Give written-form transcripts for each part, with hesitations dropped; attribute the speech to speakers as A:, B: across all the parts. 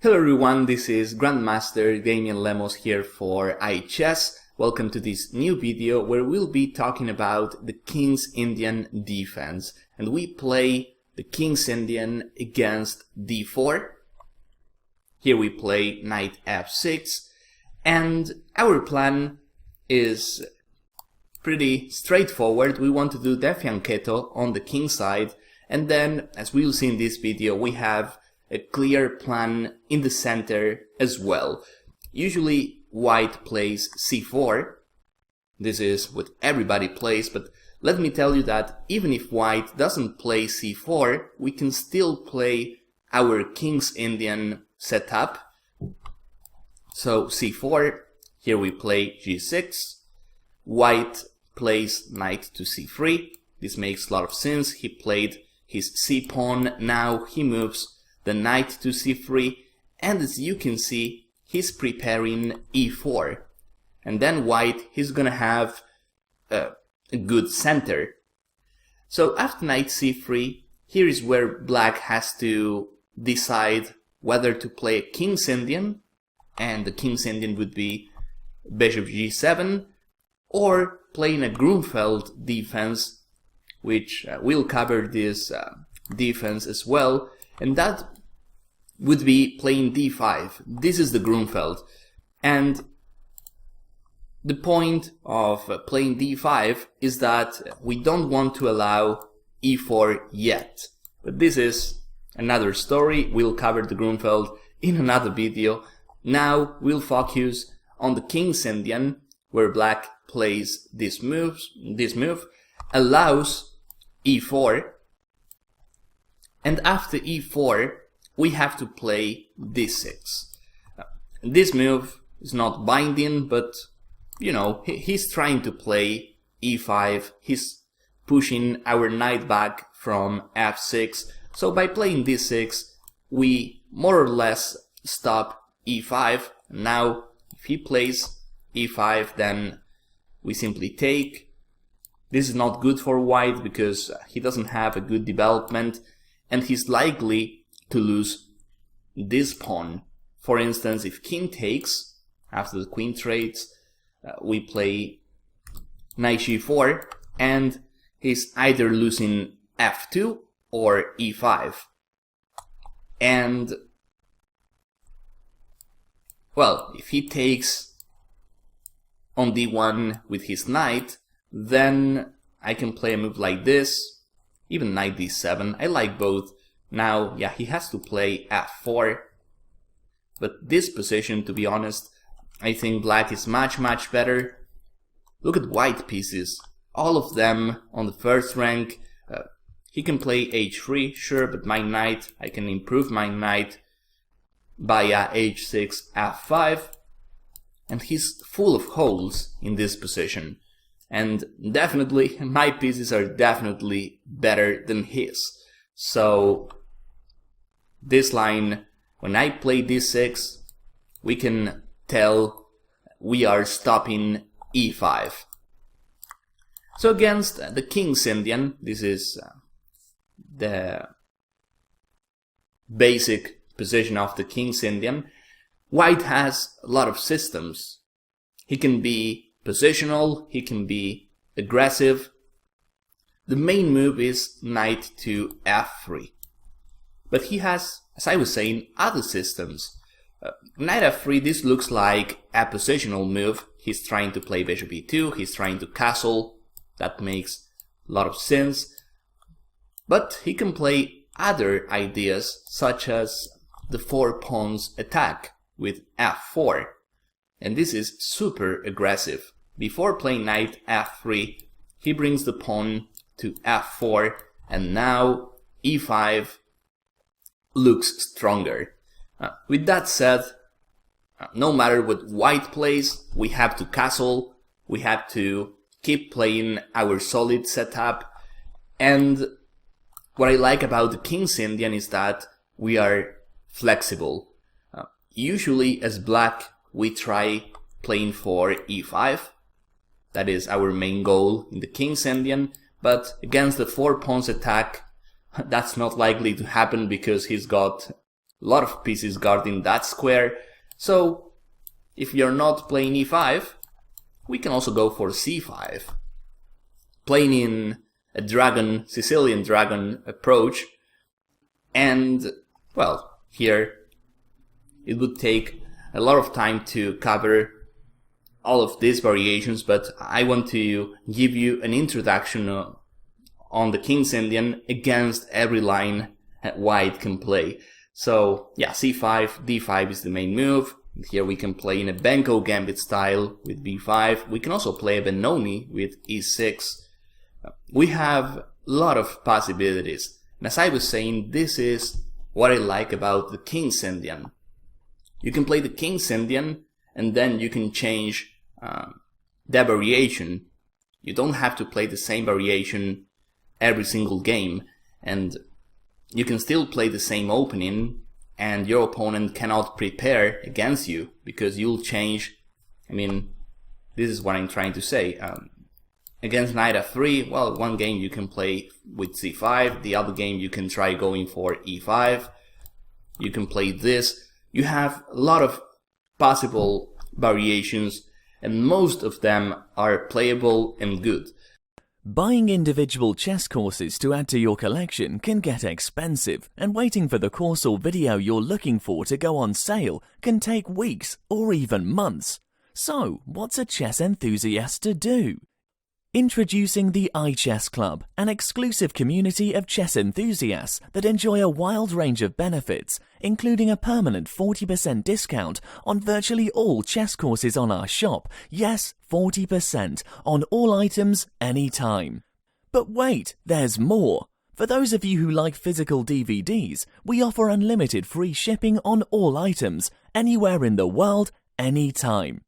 A: Hello everyone, this is Grandmaster Damian Lemos here for iChess. Welcome to this new video where we'll be talking about the King's Indian defense. And we play the King's Indian against d4. Here we play knight f6. And our plan is pretty straightforward. We want to do Defianketo on the king side. And then, as we'll see in this video, we have a clear plan in the center as well. Usually white plays c4. This is what everybody plays, but let me tell you that even if white doesn't play c4, we can still play our King's Indian setup. So c4, here we play g6. White plays knight to c3. This makes a lot of sense. He played his c-pawn, now he moves the knight to c3, and as you can see, he's preparing e4. And then white, he's gonna have a good center. So after knight c3, here is where black has to decide whether to play a King's Indian, and the King's Indian would be bishop g7, or playing a Grunfeld defense, which we'll cover this defense as well, and that would be playing d5. This is the Grunfeld. And the point of playing d5 is that we don't want to allow e4 yet. But this is another story. We'll cover the Grunfeld in another video. Now we'll focus on the King's Indian, where black plays this move, allows e4, and after e4 we have to play d6. This move is not binding, but you know, he's trying to play e5, he's pushing our knight back from f6, so by playing d6 we more or less stop e5. Now if he plays e5, then we simply take. This is not good for white because he doesn't have a good development, and he's likely to lose this pawn. For instance, if king takes, after the queen trades, we play knight g4, and he's either losing f2 or e5. And, well, if he takes on d1 with his knight, then I can play a move like this, even knight d7. I like both. Now, yeah, he has to play f4, but this position, to be honest, I think black is much better. Look at white pieces, all of them on the first rank. He can play h3, sure, but my knight, I can improve my knight by h6, f5, and he's full of holes in this position. And definitely, my pieces are definitely better than his. So this line, when I play d6, we can tell we are stopping e5. So against the King's Indian, this is the basic position of the King's Indian. White has a lot of systems. He can be positional, he can be aggressive. The main move is knight to f3. But he has, as I was saying, other systems. Knight f3, this looks like a positional move. He's trying to play bishop e2, he's trying to castle. That makes a lot of sense. But he can play other ideas, such as the 4 pawns attack with f4. And this is super aggressive. Before playing knight f3, he brings the pawn to f4, and now e5 looks stronger. With that said, no matter what white plays, we have to castle, we have to keep playing our solid setup, and what I like about the King's Indian is that we are flexible. Usually as black, we try playing for e5, that is our main goal in the King's Indian, but against the 4 pawns attack, that's not likely to happen because he's got a lot of pieces guarding that square. So if you're not playing e5, we can also go for c5. Playing in a dragon, Sicilian dragon approach, and, well, here it would take a lot of time to cover all of these variations, but I want to give you an introduction on the King's Indian against every line white can play. So yeah, c5, d5 is the main move. Here we can play in a Benko gambit style with b5. We can also play a Benoni with e6. We have a lot of possibilities. And as I was saying, this is what I like about the King's Indian. You can play the King's Indian and then you can change the variation. You don't have to play the same variation every single game, and you can still play the same opening and your opponent cannot prepare against you because you'll change. I mean, this is what I'm trying to say. Against knight f3, well, one game you can play with c5, the other game you can try going for e5, you can play this. You have a lot of possible variations and most of them are playable and good.
B: Buying individual chess courses to add to your collection can get expensive, and waiting for the course or video you're looking for to go on sale can take weeks or even months. So, what's a chess enthusiast to do? Introducing the iChess Club, an exclusive community of chess enthusiasts that enjoy a wild range of benefits, including a permanent 40% discount on virtually all chess courses on our shop. Yes, 40% on all items anytime. But wait, there's more. For those of you who like physical DVDs, we offer unlimited free shipping on all items, anywhere in the world, anytime.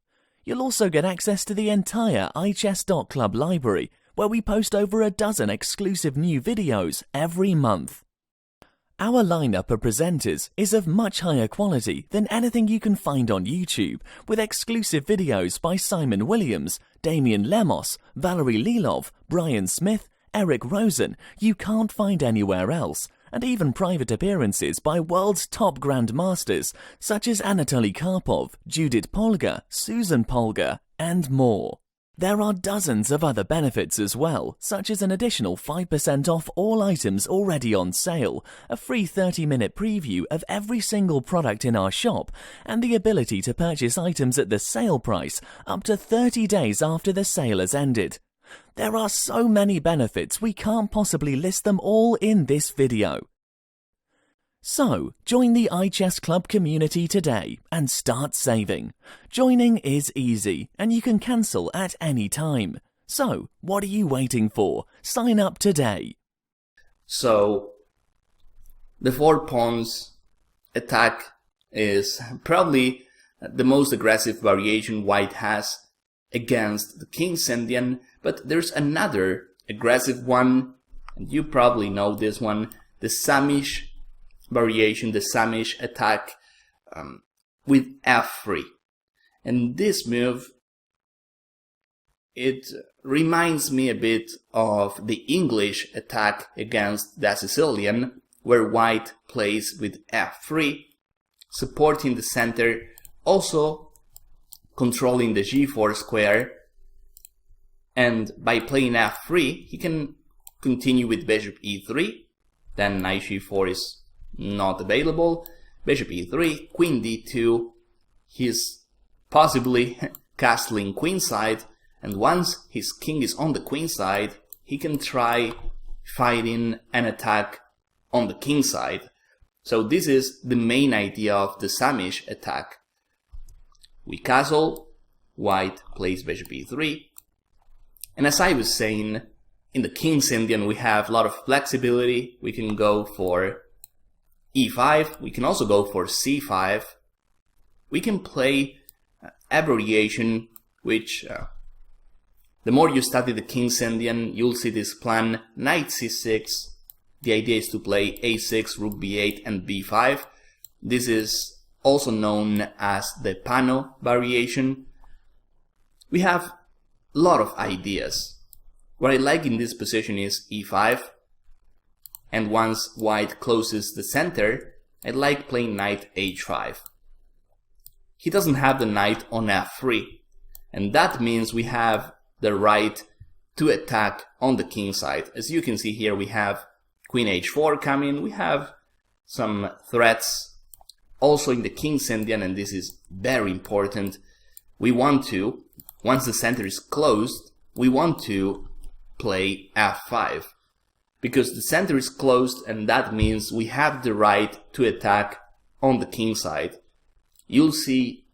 B: You'll also get access to the entire iChess.club library, where we post over a dozen exclusive new videos every month. Our lineup of presenters is of much higher quality than anything you can find on YouTube, with exclusive videos by Simon Williams, Damian Lemos, Valerie Lilov, Brian Smith, Eric Rosen you can't find anywhere else, and even private appearances by world's top grandmasters such as Anatoly Karpov, Judith Polgar, Susan Polgar, and more. There are dozens of other benefits as well, such as an additional 5% off all items already on sale, a free 30-minute preview of every single product in our shop, and the ability to purchase items at the sale price up to 30 days after the sale has ended. There are so many benefits we can't possibly list them all in this video. So, join the iChess Club community today and start saving. Joining is easy and you can cancel at any time. So, what are you waiting for? Sign up today.
A: So, the 4 pawns attack is probably the most aggressive variation white has against the King's Indian, but there's another aggressive one, and you probably know this one, the Samish variation, the Samish attack with f3. And this move, it reminds me a bit of the English attack against the Sicilian, where white plays with f3, supporting the center, also controlling the g4 square, and by playing f3 he can continue with bishop e3, then knight g4 is not available, bishop e3, queen d2, he's possibly castling queenside, and once his king is on the queenside he can try fighting an attack on the king side. So this is the main idea of the Samish attack. We castle, white plays bishop e3, and as I was saying, in the King's Indian we have a lot of flexibility. We can go for e5, we can also go for c5, we can play a variation which, the more you study the King's Indian, you'll see this plan, knight c6, the idea is to play a6, rook b8 and b5. This is also known as the Pano variation. We have a lot of ideas. What I like in this position is e5, and once white closes the center, I like playing knight h5. He doesn't have the knight on f3, and that means we have the right to attack on the king side. As you can see here, we have queen h4 coming, we have some threats also in the king's Indian, and this is very important. We want to, once the center is closed, we want to play f5, because the center is closed, and that means we have the right to attack on the king side. You'll see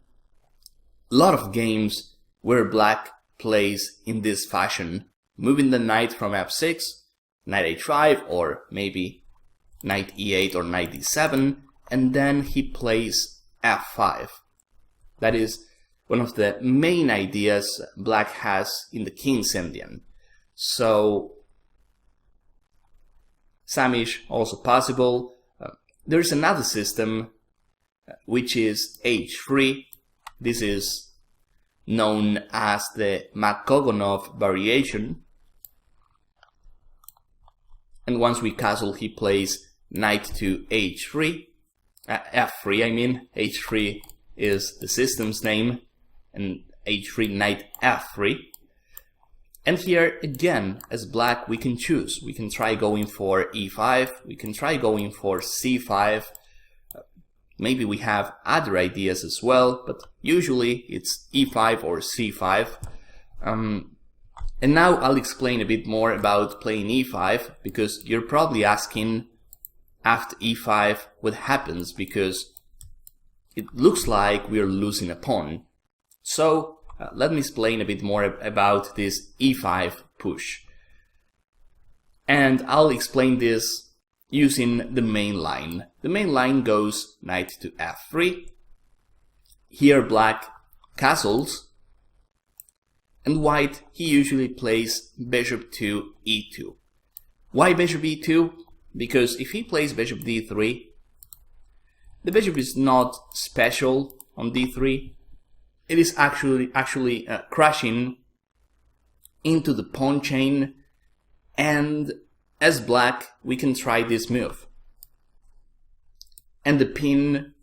A: a lot of games where black plays in this fashion, moving the knight from f6, knight h5, or maybe knight e8 or knight d7, and then he plays f5. That is one of the main ideas black has in the king's Indian. So Samish also possible. There's another system which is h3. This is known as the Makovan of Variation. And once we castle, he plays knight to h3, f3 I mean. h3 is the system's name, and h3 knight f3. And here again, as black, we can choose. We can try going for e5, we can try going for c5. Maybe we have other ideas as well, but usually it's e5 or c5. And now I'll explain a bit more about playing e5, because you're probably asking after e5 what happens, because it looks like we're losing a pawn. So let me explain a bit more about this e5 push. And I'll explain this using the main line. The main line goes knight to f3. Here black castles, and white, he usually plays bishop to e2. Why bishop e2? Because if he plays bishop d3, the bishop is not special on d3. It is actually crashing into the pawn chain, and as black we can try this move. And the pin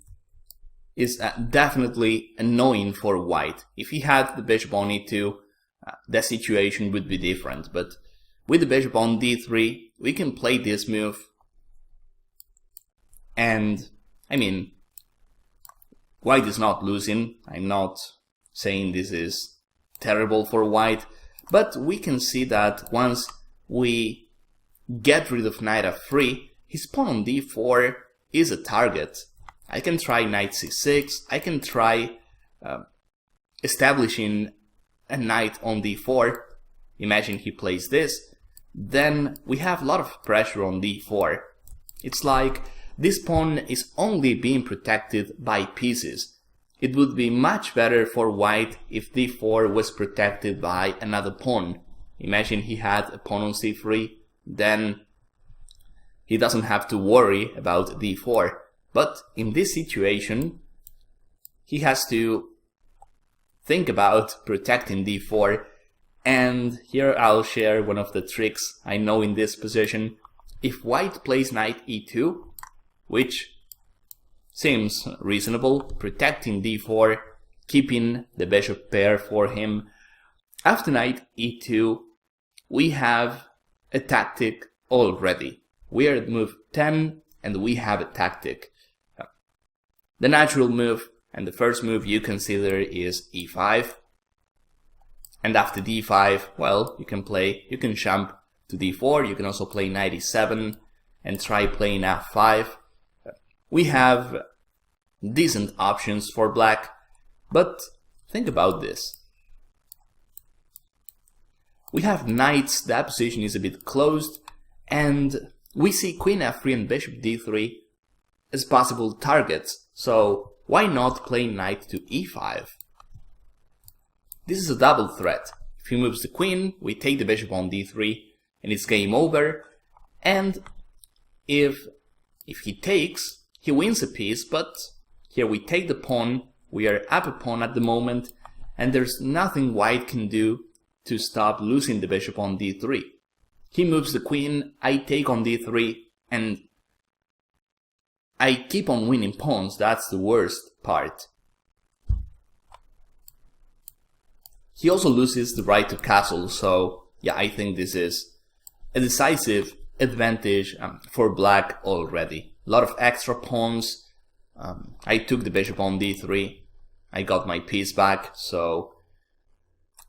A: is definitely annoying for white. If he had the bishop on e2, the situation would be different, but with the bishop on d3 we can play this move, and I mean, white is not losing. I'm not saying this is terrible for white, but we can see that once we get rid of knight f3, his pawn on d4 is a target. I can try knight c6, I can try establishing a knight on d4. Imagine he plays this, then we have a lot of pressure on d4. It's like this pawn is only being protected by pieces. It would be much better for white if d4 was protected by another pawn. Imagine he had a pawn on c3, then he doesn't have to worry about d4. But in this situation, he has to think about protecting d4, and here I'll share one of the tricks I know in this position. If white plays knight e2, which seems reasonable, protecting d4, keeping the bishop pair for him, after knight e2 we have a tactic already. We are at move 10 and we have a tactic. The natural move and the first move you consider is e5, and after d5, well, you can jump to d4, you can also play knight e7 and try playing f5. We have decent options for black, but think about this. We have knights, that position is a bit closed, and we see queen f3 and bishop d3 as possible targets, so why not play knight to e5? This is a double threat. If he moves the queen, we take the bishop on d3 and it's game over, and if he takes, he wins a piece, but here we take the pawn, we are up a pawn at the moment, and there's nothing white can do to stop losing the bishop on d3. He moves the queen, I take on d3, and I keep on winning pawns, that's the worst part. He also loses the right to castle, so yeah, I think this is a decisive advantage for black already. A lot of extra pawns. I took the bishop on d3. I got my piece back, so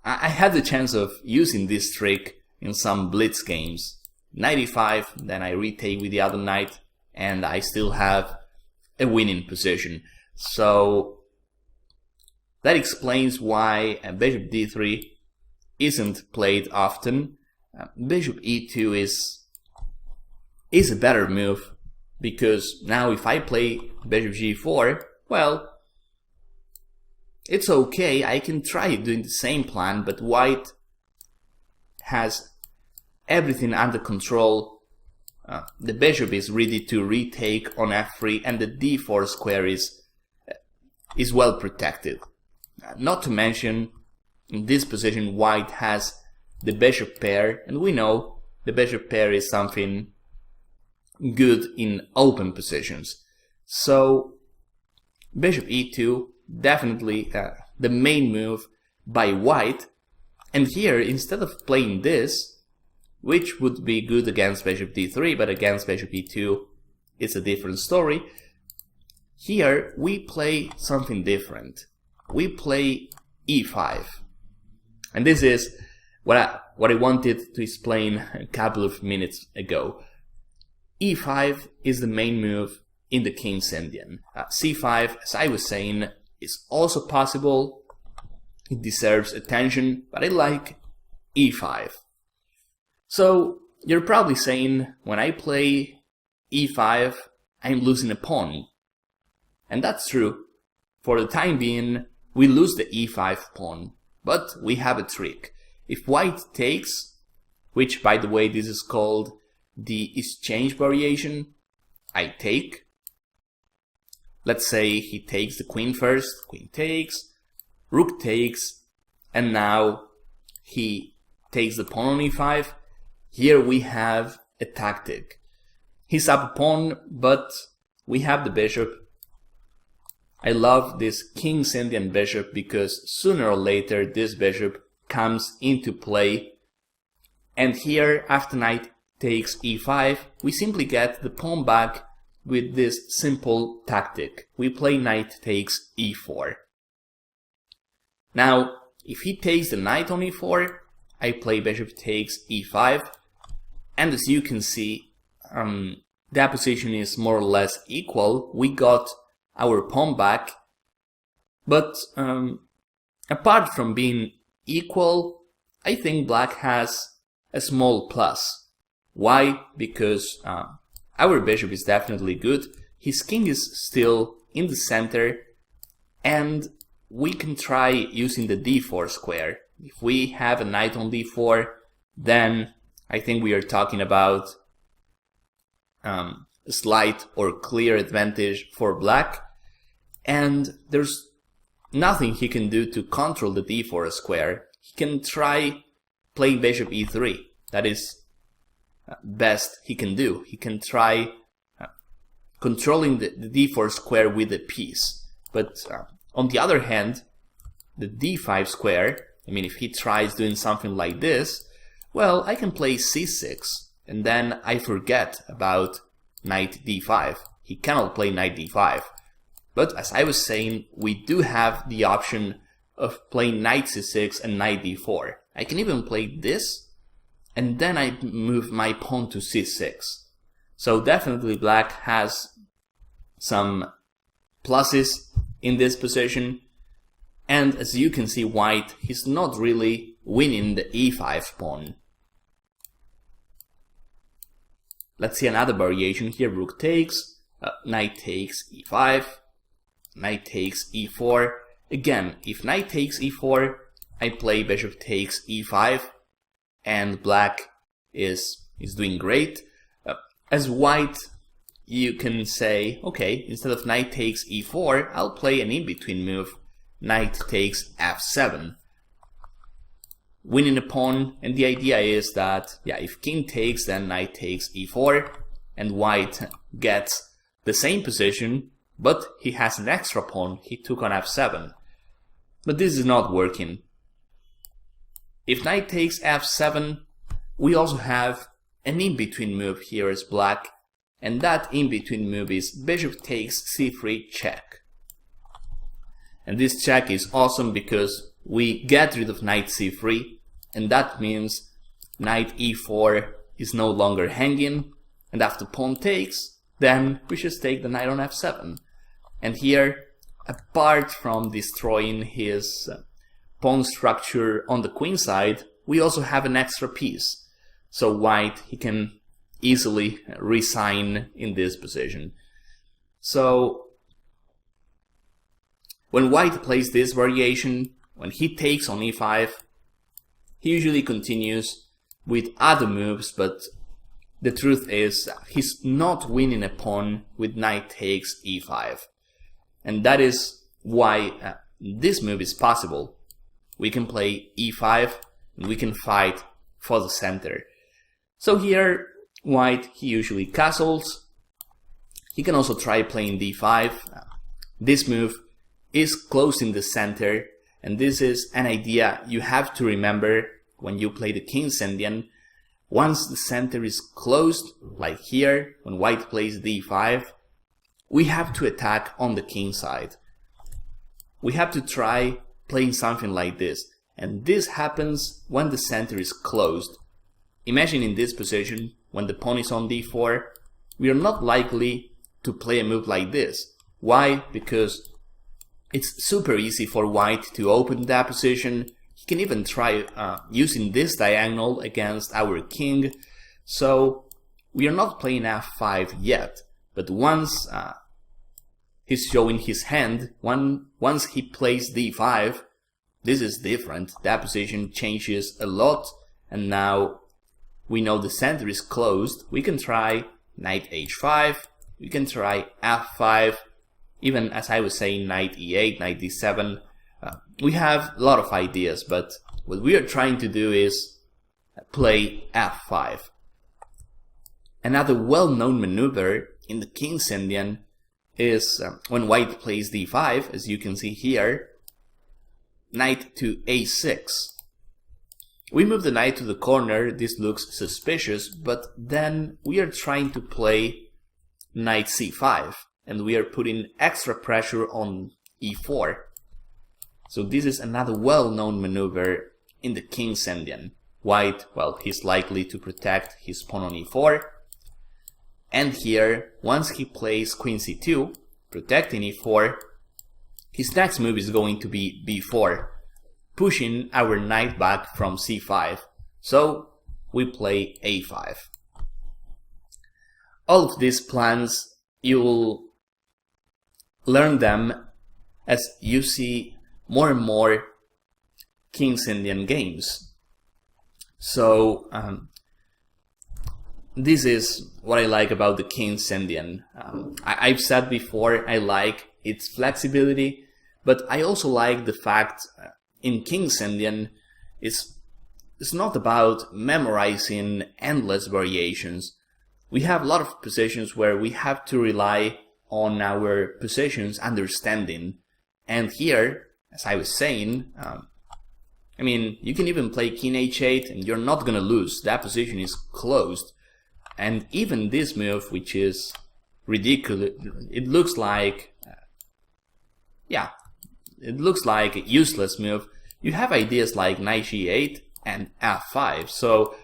A: I had the chance of using this trick in some blitz games. Knight e5, then I retake with the other knight, and I still have a winning position. So that explains why bishop d3 isn't played often. Bishop e2 is a better move, because now if I play bishop g4, well, it's okay, I can try doing the same plan, but white has everything under control. The bishop is ready to retake on f3, and the d4 square is well protected. Not to mention, in this position white has the bishop pair, and we know the bishop pair is something good in open positions. So bishop e2, definitely the main move by white. And here, instead of playing this, which would be good against bishop d3, but against bishop e2 it's a different story, here we play something different. We play e5. And this is what I wanted to explain a couple of minutes ago. e5 is the main move in the King's Indian. c5, as I was saying, is also possible. It deserves attention, but I like e5. So you're probably saying, when I play e5, I'm losing a pawn. And that's true. For the time being, we lose the e5 pawn, but we have a trick. If white takes, which by the way this is called the exchange variation, I take. Let's say he takes the queen first, queen takes, rook takes, and now he takes the pawn on e5. Here we have a tactic. He's up a pawn, but we have the bishop. I love this King's Indian bishop because sooner or later this bishop comes into play. And here, after knight takes e5, we simply get the pawn back with this simple tactic. We play knight takes e4. Now, if he takes the knight on e4, I play bishop takes e5. And as you can see, that position is more or less equal. We got our pawn back, but apart from being equal, I think black has a small plus. Why? Because our bishop is definitely good, his king is still in the center, and we can try using the d4 square. If we have a knight on d4, then I think we are talking about a slight or clear advantage for black, and there's nothing he can do to control the d4 square. He can try playing bishop e3. That is best he can do. He can try controlling the d4 square with a piece. But on the other hand, the d5 square, I mean, if he tries doing something like this, well, I can play c6, and then I forget about knight d5. He cannot play knight d5. But as I was saying, we do have the option of playing knight c6 and knight d4. I can even play this, and then I move my pawn to c6. So definitely black has some pluses in this position. And as you can see, white, he's not really winning the e5 pawn. Let's see another variation here. Rook takes, knight takes e5, knight takes e4. Again, if knight takes e4, I play bishop takes e5, and black is doing great. As white, you can say, okay, instead of knight takes e4, I'll play an in-between move, knight takes f7. Winning a pawn, and the idea is that, yeah, if king takes, then knight takes e4, and white gets the same position, but he has an extra pawn. He took on f7. But this is not working. If knight takes f7, we also have an in-between move here as black, and that in-between move is bishop takes c3 check. And this check is awesome because we get rid of knight c3, and that means knight e4 is no longer hanging, and after pawn takes, then we just take the knight on f7. And here, apart from destroying his pawn structure on the queen side, we also have an extra piece. So white, he can easily resign in this position. So when white plays this variation, when he takes on e5, he usually continues with other moves, but the truth is he's not winning a pawn with knight takes e5. And that is why this move is possible. We can play e5 and we can fight for the center. So here, white, he usually castles. He can also try playing d5. This move is closing the center, and this is an idea you have to remember when you play the King's Indian. Once the center is closed, like here, when white plays d5, we have to attack on the king side. We have to try playing something like this, and this happens when the center is closed. Imagine in this position, when the pawn is on d4, we are not likely to play a move like this. Why? Because it's super easy for white to open that position. He can even try using this diagonal against our king. So we are not playing f5 yet, but once he's showing his hand, once he plays d5, this is different. That position changes a lot, and now we know the center is closed. We can try knight h5, we can try f5, even as I was saying, knight e8, knight d7. We have a lot of ideas, but what we are trying to do is play f5. Another well-known maneuver in the King's Indian is when white plays d5, as you can see here, knight to a6. We move the knight to the corner. This looks suspicious, but then we are trying to play knight c5, and we are putting extra pressure on e4. So this is another well-known maneuver in the King's Indian. White, well, he's likely to protect his pawn on e4. And here, once he plays queen c2, protecting e4, his next move is going to be b4, pushing our knight back from c5. So we play a5. All of these plans, you'll learn them as you see more and more King's Indian games. So this is what I like about the King's Indian. I've said before, I like its flexibility, but I also like the fact in King's Indian it's not about memorizing endless variations. We have a lot of positions where we have to rely on our position's understanding. And here, as I was saying, I mean, you can even play king h8 and you're not gonna lose. That position is closed. And even this move, which is ridiculous, it looks like, it looks like a useless move. You have ideas like knight g8 and f5. So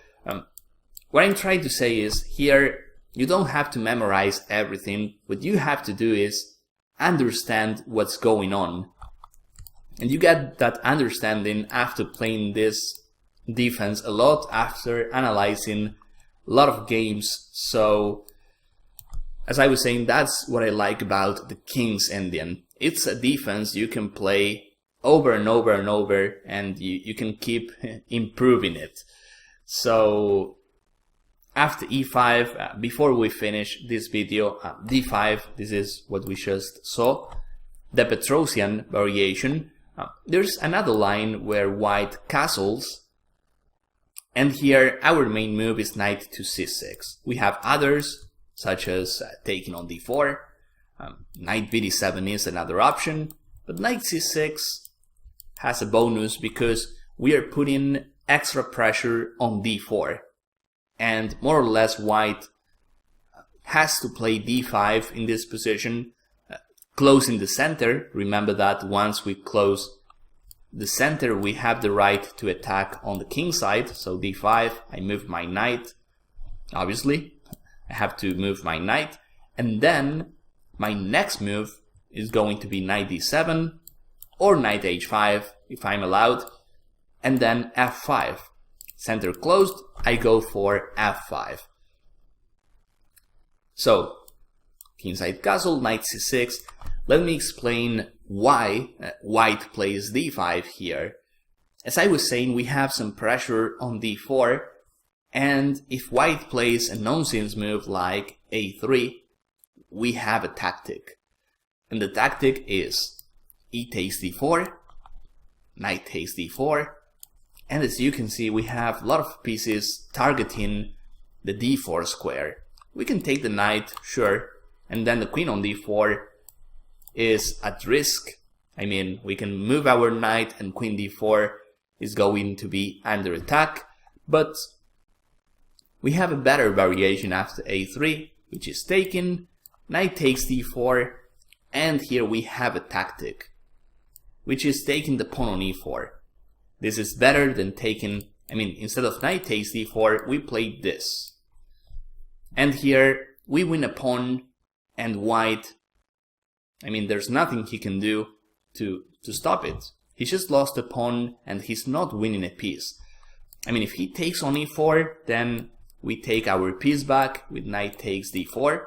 A: what I'm trying to say is here, you don't have to memorize everything. What you have to do is understand what's going on. And you get that understanding after playing this defense a lot, after analyzing a lot of games. So, as I was saying, that's what I like about the King's Indian. It's a defense you can play over and over and over, and you can keep improving it. So, after e5, before we finish this video, d5, this is what we just saw, the Petrosian variation. There's another line where white castles, and here our main move is knight to c6. We have others, such as taking on d4, Knight bd7 is another option, but knight c6 has a bonus because we are putting extra pressure on d4, and more or less white has to play d5 in this position, closing the center. Remember that once we close the center, we have the right to attack on the king side. So d5, I move my knight, obviously I have to move my knight, and then my next move is going to be knight d7 or knight h5 if I'm allowed, and then f5. Center closed, I go for f5. So, kingside castle, knight c6. Let me explain why white plays d5 here. As I was saying, we have some pressure on d4, and if white plays a nonsense move like a3, we have a tactic. And the tactic is e takes d4, knight takes d4, and as you can see, we have a lot of pieces targeting the d4 square. We can take the knight, sure, and then the queen on d4 is at risk. I mean, we can move our knight and queen d4 is going to be under attack, but we have a better variation after a3, which is taken, knight takes d4, and here we have a tactic, which is taking the pawn on e4. This is better than taking, instead of knight takes d4, we played this. And here we win a pawn, and white, there's nothing he can do to stop it. He just lost a pawn and he's not winning a piece. If he takes on e4, then we take our piece back with knight takes d4,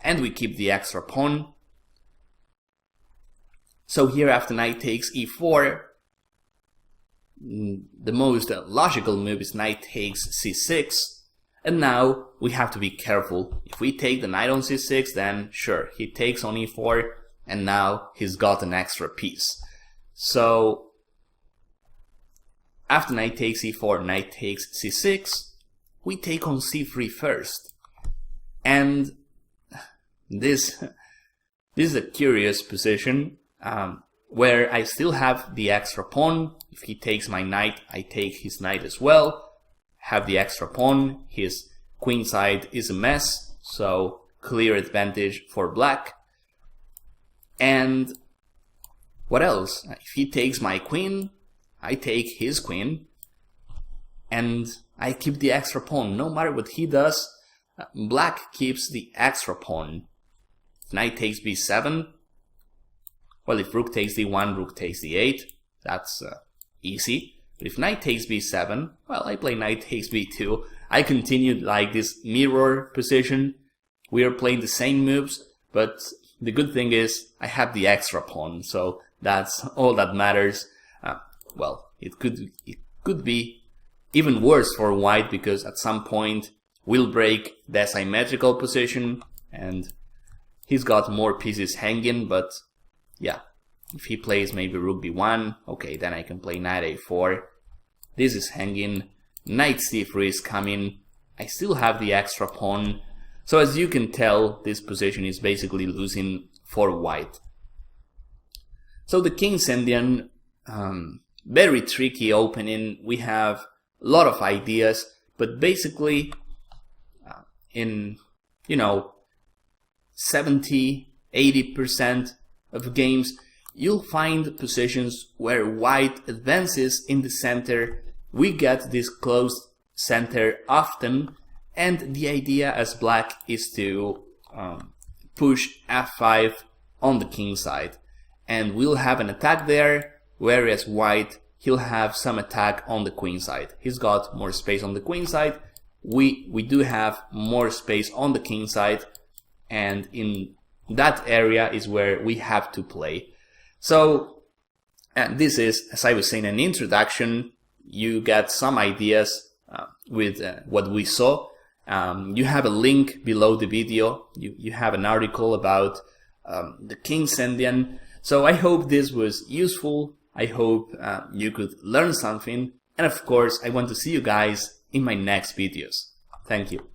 A: and we keep the extra pawn. So here after knight takes e4, the most logical move is knight takes c6, and now we have to be careful. If we take the knight on c6, then sure, he takes on e4, and now he's got an extra piece. So after knight takes e4, knight takes c6, we take on c3 first. And this is a curious position, where I still have the extra pawn. If he takes my knight, I take his knight as well. Have the extra pawn. His queen side is a mess, so clear advantage for black. And what else? If he takes my queen, I take his queen, and I keep the extra pawn. No matter what he does, black keeps the extra pawn. If knight takes b7, well, if rook takes d1, rook takes d8, that's easy. But if knight takes b7, well, I play knight takes b2. I continued like this mirror position. We are playing the same moves, but the good thing is I have the extra pawn, so that's all that matters. Well, it could be even worse for white, because at some point we'll break the symmetrical position and he's got more pieces hanging. But yeah, if he plays maybe rook b1, okay, then I can play knight a4. This is hanging, knight c3 is coming, I still have the extra pawn. So as you can tell, this position is basically losing for white. So the King's Indian, very tricky opening. We have a lot of ideas, but basically in 70–80% of games, you'll find positions where white advances in the center. We get this closed center often, and the idea as black is to push f5 on the king side, and we'll have an attack there, whereas white, he'll have some attack on the queen side. He's got more space on the queen side. We do have more space on the king side, and in that area is where we have to play. So this is, as I was saying, an introduction. You get some ideas with what we saw. You have a link below the video. You have an article about the King's Indian. So I hope this was useful. I hope you could learn something. And of course, I want to see you guys in my next videos. Thank you.